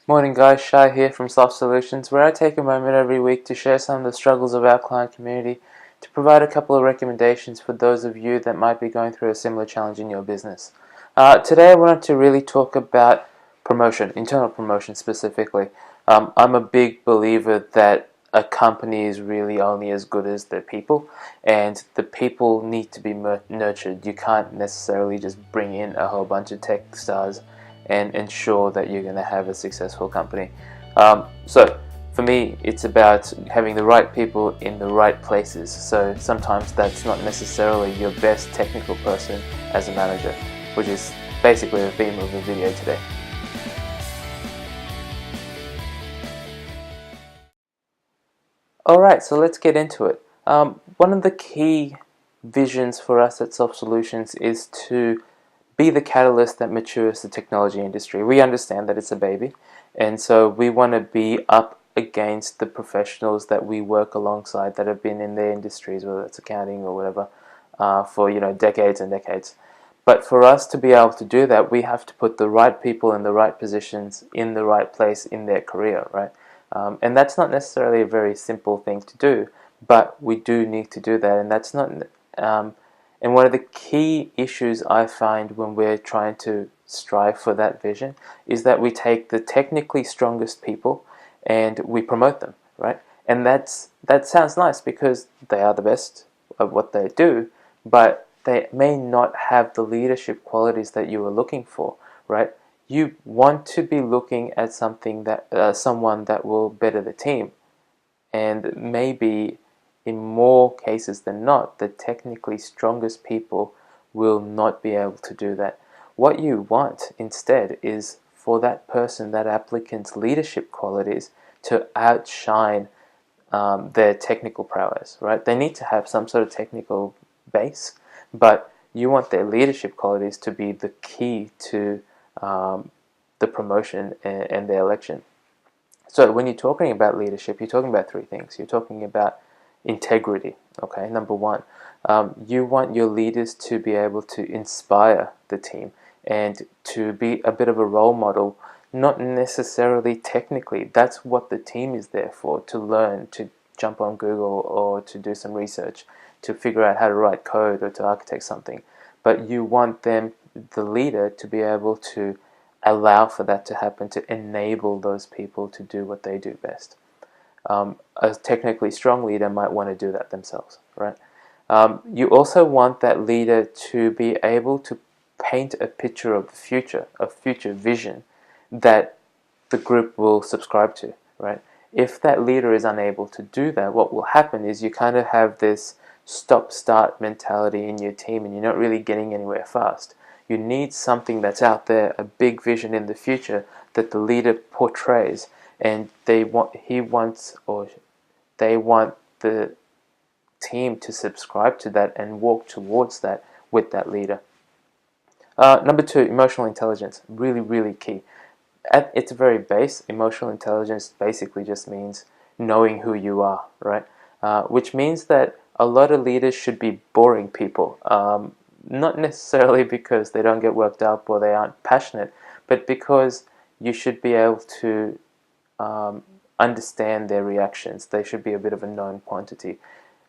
Morning guys, Shai here from Soft Solutions, where I take a moment every week to share some of the struggles of our client community to provide a couple of recommendations for those of you that might be going through a similar challenge in your business. Today I wanted to really talk about promotion, internal promotion specifically. I'm a big believer that a company is really only as good as their people, and the people need to be nurtured. You can't necessarily just bring in a whole bunch of tech stars and ensure that you're going to have a successful company. So for me, it's about having the right people in the right places. So sometimes that's not necessarily your best technical person as a manager, which is basically the theme of the video today. Alright, so let's get into it. One of the key visions for us at Soft Solutions is to be the catalyst that matures the technology industry. We understand that it's a baby, and so we want to be up against the professionals that we work alongside that have been in their industries, whether it's accounting or whatever, for decades and decades. But for us to be able to do that, we have to put the right people in the right positions, in the right place in their career, right? And that's not necessarily a very simple thing to do, but we do need to do that, and that's not. And one of the key issues I find when we're trying to strive for that vision is that we take the technically strongest people and we promote them, right? And that sounds nice because they are the best of what they do, but they may not have the leadership qualities that you are looking for, right? You want to be looking at something that someone that will better the team, and maybe in more cases than not, the technically strongest people will not be able to do that. What you want instead is for that person, that applicant's leadership qualities to outshine their technical prowess, right? They need to have some sort of technical base, but you want their leadership qualities to be the key to the promotion and the election. So when you're talking about leadership, you're talking about three things. You're talking about integrity, okay? Number one, you want your leaders to be able to inspire the team and to be a bit of a role model, not necessarily technically. That's what the team is there for, to learn, to jump on Google or to do some research, to figure out how to write code or to architect something. But you want them, the leader, to be able to allow for that to happen, to enable those people to do what they do best. A technically strong leader might want to do that themselves, right? You also want that leader to be able to paint a picture of the future, a future vision that the group will subscribe to, right? If that leader is unable to do that, what will happen is you kind of have this stop-start mentality in your team and you're not really getting anywhere fast. You need something that's out there, a big vision in the future that the leader portrays, and they want the team to subscribe to that and walk towards that with that leader. Number two, emotional intelligence, really, really key. At its very base, emotional intelligence basically just means knowing who you are, right? Which means that a lot of leaders should be boring people. Not necessarily because they don't get worked up or they aren't passionate, but because you should be able to understand their reactions. They should be a bit of a known quantity.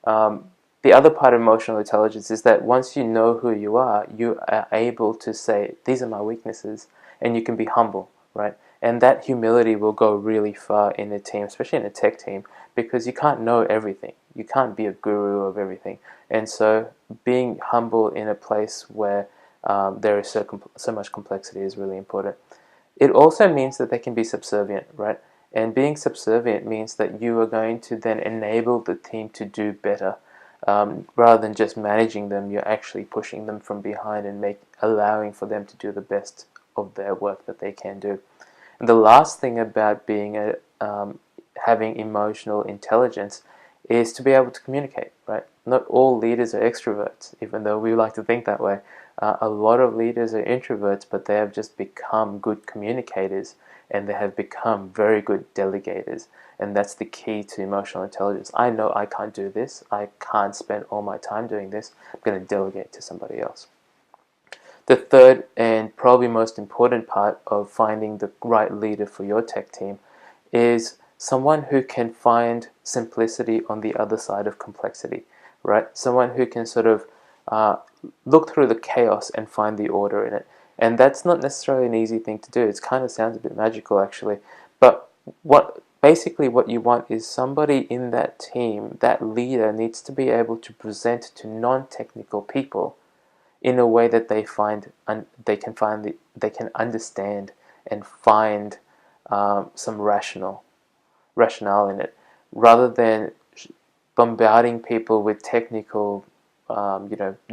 The other part of emotional intelligence is that once you know who you are able to say, these are my weaknesses, and you can be humble, right? And that humility will go really far in a team, especially in a tech team, because you can't know everything. You can't be a guru of everything. And so being humble in a place where there is so much complexity is really important. It also means that they can be subservient, right? And being subservient means that you are going to then enable the team to do better. Rather than just managing them, you're actually pushing them from behind and allowing for them to do the best of their work that they can do. And the last thing about being having emotional intelligence is to be able to communicate, right? Not all leaders are extroverts, even though we like to think that way. A lot of leaders are introverts, but they have just become good communicators and they have become very good delegators. And that's the key to emotional intelligence. I know I can't do this. I can't spend all my time doing this. I'm going to delegate to somebody else. The third and probably most important part of finding the right leader for your tech team is someone who can find simplicity on the other side of complexity, right? Someone who can sort of look through the chaos and find the order in it. And that's not necessarily an easy thing to do. It kind of sounds a bit magical, actually. But what you want is somebody in that team, that leader needs to be able to present to non-technical people in a way that they can understand and find some rationale in it, rather than bombarding people with technical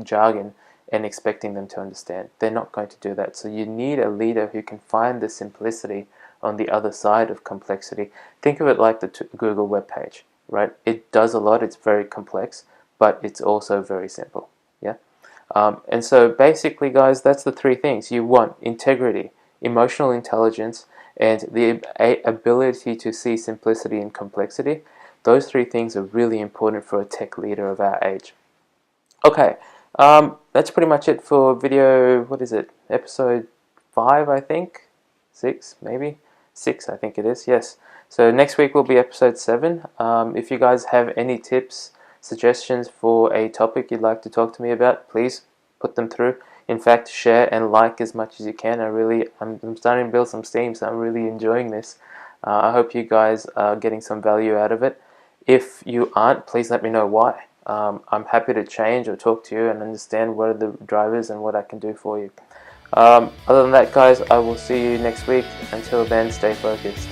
jargon and expecting them to understand. They're not going to do that. So you need a leader who can find the simplicity on the other side of complexity. Think of it like the Google web page, right? It does a lot. It's very complex, but it's also very simple. Yeah. And so basically, guys, that's the three things. You want integrity, emotional intelligence, and the ability to see simplicity and complexity. Those three things are really important for a tech leader of our age. Okay, that's pretty much it for video, what is it, episode 5, I think? 6, maybe? 6, I think it is, yes. So next week will be episode 7. If you guys have any tips, suggestions for a topic you'd like to talk to me about, please put them through. In fact, share and like as much as you can. I'm starting to build some steam, so I'm really enjoying this. I hope you guys are getting some value out of it. If you aren't, please let me know why. I'm happy to change or talk to you and understand what are the drivers and what I can do for you. Other than that, guys, I will see you next week. Until then, stay focused.